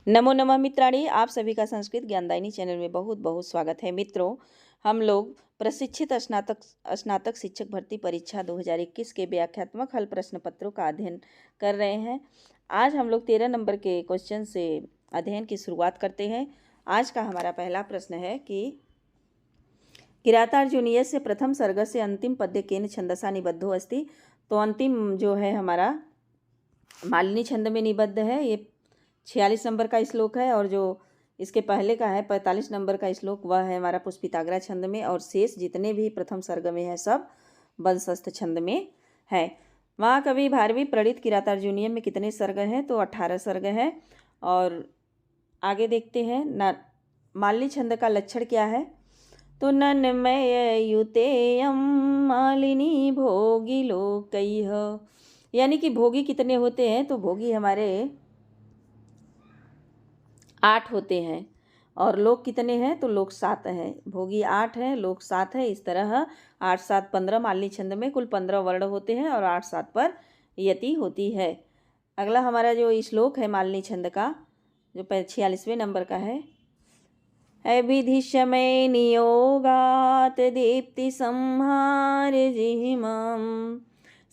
नमो नमः मित्राणि, आप सभी का संस्कृत ज्ञानदायिनी चैनल में बहुत बहुत स्वागत है। मित्रों, हम लोग प्रशिक्षित स्नातक स्नातक शिक्षक भर्ती परीक्षा 2021 के व्याख्यात्मक हल प्रश्न पत्रों का अध्ययन कर रहे हैं। आज हम लोग 13 नंबर के क्वेश्चन से अध्ययन की शुरुआत करते हैं। आज का हमारा पहला प्रश्न है कि किरातार्जुनीयस्य प्रथम सर्गस्य अंतिम पद्य केन छंदसा निबद्धो अस्ति। तो अंतिम जो है हमारा मालिनी छंद में निबद्ध है। ये 46 नंबर का श्लोक है और जो इसके पहले का है 45 नंबर का श्लोक वह है हमारा पुष्पिताग्रा छंद में, और शेष जितने भी प्रथम सर्ग में है सब वंशस्थ छंद में है। महाकवि भारवी प्रणीत किरातार्जुनीय में कितने सर्ग हैं? तो 18 सर्ग है। और आगे देखते हैं मालिनी छंद का लक्षण क्या है। तो नन्मय युतेयम मालिनी भोगी लोकैः, यानी कि भोगी कितने होते हैं? तो भोगी हमारे 8 होते हैं। और लोग कितने हैं? तो लोग 7 हैं। भोगी 8 हैं, लोग 7 हैं। इस तरह 8 7 15 मालिनी छंद में कुल 15 वर्ण होते हैं और 8 7 पर यति होती है। अगला हमारा जो श्लोक है मालिनी छंद का जो 46वें नंबर का है विधि समय नियोगात दीप्ति संहार जिहिमं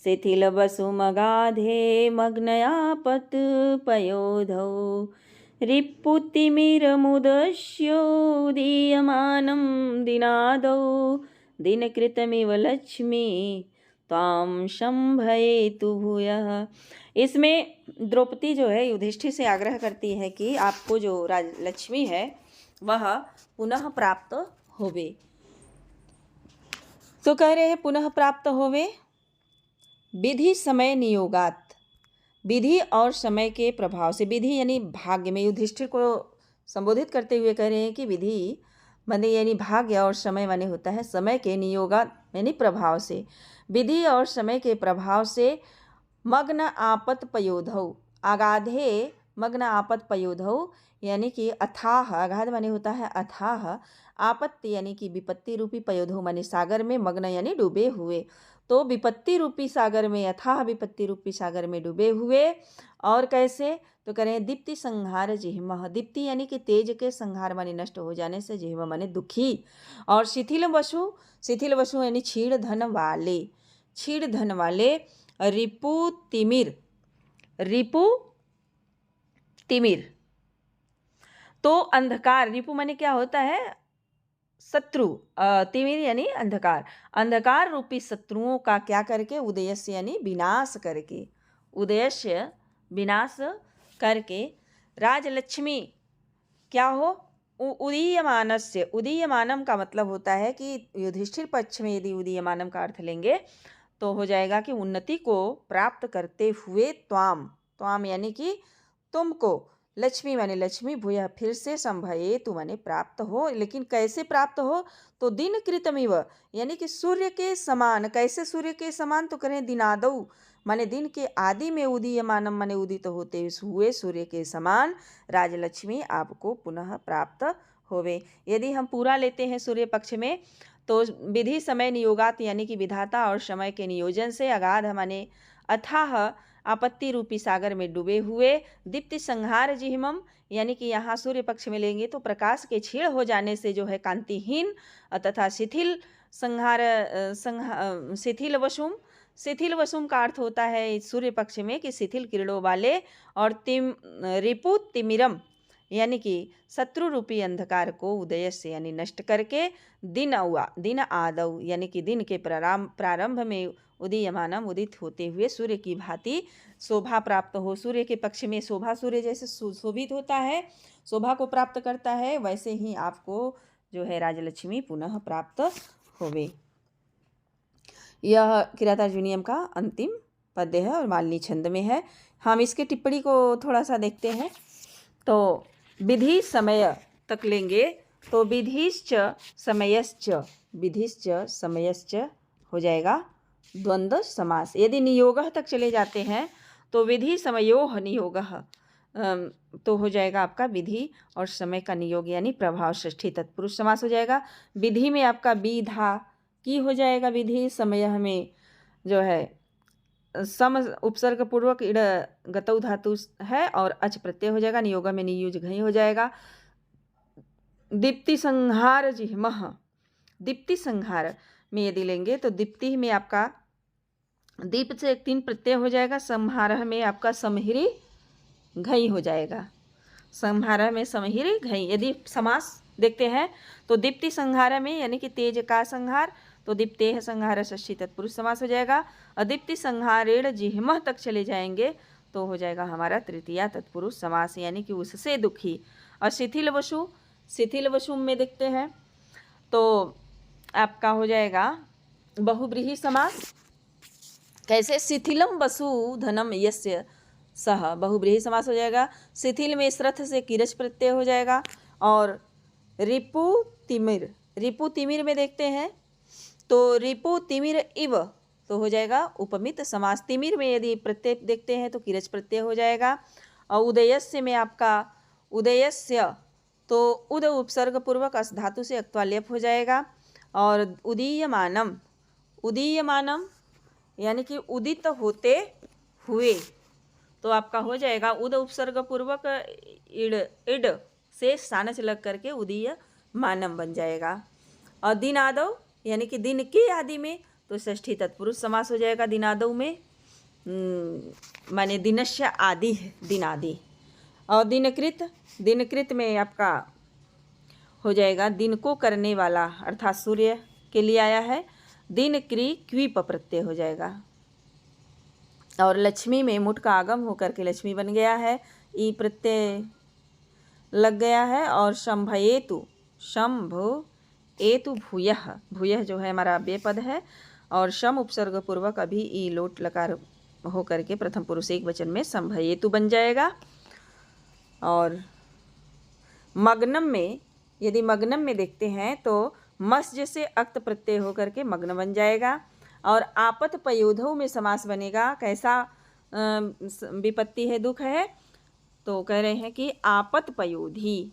शिथिल वसुमगाधे मग्नयापत पयोधौ रिपुतिमिरमुदस्योदीयमानं दिनादौ दिनकृतमिव लक्ष्मी त्वां शंभयेतु भूयः। इसमें द्रौपदी जो है युधिष्ठिर से आग्रह करती है कि आपको जो लक्ष्मी है वह पुनः प्राप्त होवे। तो कह रहे हैं पुनः प्राप्त होवे विधि समय नियोगात, विधि और समय के प्रभाव से। विधि यानी भाग्य में, युधिष्ठिर को संबोधित करते हुए कह रहे हैं कि विधि माने यानी भाग्य और समय माने होता है समय के नियोगात यानी प्रभाव से। विधि और समय के प्रभाव से मग्न आपत पयोधौ, अगाधे मग्न आपत पयोधौ यानी कि अथाह, अगाध माने होता है अथाह, आपत्ति यानी कि विपत्ति रूपी, पयोधौ माने सागर में, मग्न यानी डूबे हुए। तो विपत्ति रूपी सागर में, अथाह विपत्ति रूपी सागर में डूबे हुए। और कैसे? तो करें दीप्ति संहार जिह्मः, दीप्ति यानी कि तेज के संहार माने नष्ट हो जाने से, जिह्म माने दुखी। और शिथिल वसु, शिथिल वसु यानी क्षीण धन वाले, क्षीण धन वाले। रिपु तिमिर, रिपु तिमिर तो अंधकार, रिपु माने क्या होता है? शत्रु, तिमिर यानी अंधकार, अंधकार रूपी शत्रुओं का क्या करके? उदयस्य यानी विनाश करके, उदयस्य विनाश करके। राजलक्ष्मी क्या हो? उदीयमानस्य, उदीयमानम का मतलब होता है कि युधिष्ठिर पक्ष में यदि उदीयमानम का अर्थ लेंगे तो हो जाएगा कि उन्नति को प्राप्त करते हुए त्वाम, त्वाम यानी कि तुमको, लक्ष्मी माने लक्ष्मी, भूयः फिर से, संभये तु माने प्राप्त हो। लेकिन कैसे प्राप्त हो? तो दिन कृतमिव यानी कि सूर्य के समान। कैसे सूर्य के समान? तो करें दिनादौ माने दिन के आदि में, उदीयमानम माने उदित होते हुए सूर्य के समान राजलक्ष्मी आपको पुनः प्राप्त होवे। यदि हम पूरा लेते हैं सूर्य पक्ष में तो विधि समय नियोगात यानी कि विधाता और समय के नियोजन से, अगाध माने अथाह आपत्ति रूपी सागर में डूबे हुए, दीप्ति संहार जिह्मम यानी कि यहाँ सूर्य पक्ष में लेंगे तो प्रकाश के क्षीण हो जाने से जो है कांतिहीन, तथा शिथिल संहार शिथिल वसुम, शिथिल वसुम का अर्थ होता है सूर्य पक्ष में कि शिथिल किरणों वाले। और रिपु तिमिरम यानी कि शत्रु रूपी अंधकार को उदय से यानी नष्ट करके, दिन हुआ, दिन आदौ यानी कि दिन के प्रारंभ में, उदीयमानम उदित होते हुए सूर्य की भांति शोभा प्राप्त हो। सूर्य के पक्ष में शोभा, सूर्य जैसे शोभित होता है, शोभा को प्राप्त करता है, वैसे ही आपको जो है राजलक्ष्मी पुनः प्राप्त होवे। यह किरातार्जुनीयम का अंतिम पद्य है और मालिनी छंद में है। हम इसके टिप्पणी को थोड़ा सा देखते हैं। तो विधि समय तक लेंगे तो विधिश्च समयश्च, विधिश्च समयश्च हो जाएगा द्वंद्व समास। यदि नियोगः तक चले जाते हैं तो विधि समयोः नियोगः तो हो जाएगा आपका विधि और समय का नियोग यानी प्रभाव षष्ठी तत्पुरुष समास हो जाएगा। विधि में आपका विधा की हो जाएगा विधि, समय में जो है सम उपसर्ग पूर्वक इड गतौ धातु है और अच प्रत्यय हो जाएगा। नियोगा में नियुज घई हो जाएगा। दीप्ति संहार जिह्मः, दीप्ति संहार में यदि लेंगे तो दीप्ति में आपका दीप से 3 प्रत्यय हो जाएगा। संहारः में आपका समहिरी घई हो जाएगा। संहारः में समहिरी घई। यदि समास देखते हैं तो दीप्ति संहार में यानी कि तेज का संहार, तो दीप्तेह संहार षष्ठी तत्पुरुष समास हो जाएगा। अदीप्ति संहारेण जिह्मः तक चले जाएंगे तो हो जाएगा हमारा तृतीया तत्पुरुष समास, यानी कि उससे दुखी। और शिथिल वशु, शिथिल वशु में देखते हैं तो आपका हो जाएगा बहुब्रीहि समास। कैसे? शिथिलम वसु धनम यस्य सह, बहुब्रीहि समास हो जाएगा। शिथिल में श्रथ से किरच प्रत्यय हो जाएगा। और रिपु तिमिर, रिपु तिमिर में देखते हैं तो रिपु तिमिर इव तो हो जाएगा उपमित समास। तिमिर में यदि प्रत्यय देखते हैं तो किरच प्रत्यय हो जाएगा। और उदयस्य में आपका उदयस्य तो उद उपसर्ग पूर्वक अस धातु से अक्त्वालेप हो जाएगा। और उदीयमानम, उदीयमानम यानी कि उदित होते हुए तो आपका हो जाएगा उद उपसर्ग पूर्वक इड, इड से सानच लग करके उदीय मानम बन जाएगा। और दिन आदव यानी कि दिन के आदि में तो षष्ठी तत्पुरुष समास हो जाएगा। दिन आदव में माने दिनश्य आदि है, दिन आदि। और दिनकृत, दिनकृत में आपका हो जाएगा दिन को करने वाला, अर्थात सूर्य के लिए आया है। दिन क्री क्वीप प्रत्यय हो जाएगा। और लक्ष्मी में मुठ का आगम होकर के लक्ष्मी बन गया है, ई प्रत्यय लग गया है। और शंभयेतु, शंभ एतु भूयः, भूयः जो है हमारा अव्यय पद है। और शम उपसर्ग पूर्वक अभी ई लोट लकार होकर के प्रथम पुरुष एक वचन में संभयेतु बन जाएगा। और मग्नम में यदि मग्नम में देखते हैं तो मस जैसे अक्त प्रत्यय होकर के मग्न बन जाएगा। और आपत पयोधौ में समास बनेगा। कैसा विपत्ति है, दुख है, तो कह रहे हैं कि आपत पयोधी,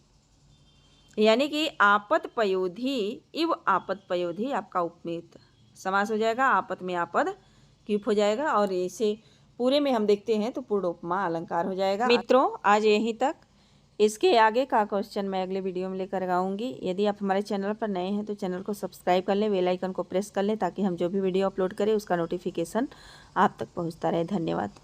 यानी कि आपत पयोधी इव आपत पयोधी आपका उपमित समास हो जाएगा। आपत में आपद क्यूप हो जाएगा। और इसे पूरे में हम देखते हैं तो पूर्ण उपमा अलंकार हो जाएगा। मित्रों, आज यहीं तक। इसके आगे का क्वेश्चन मैं अगले वीडियो में लेकर आऊँगी। यदि आप हमारे चैनल पर नए हैं तो चैनल को सब्सक्राइब कर लें, बेल आइकन को प्रेस कर लें ताकि हम जो भी वीडियो अपलोड करें उसका नोटिफिकेशन आप तक पहुंचता रहे। धन्यवाद।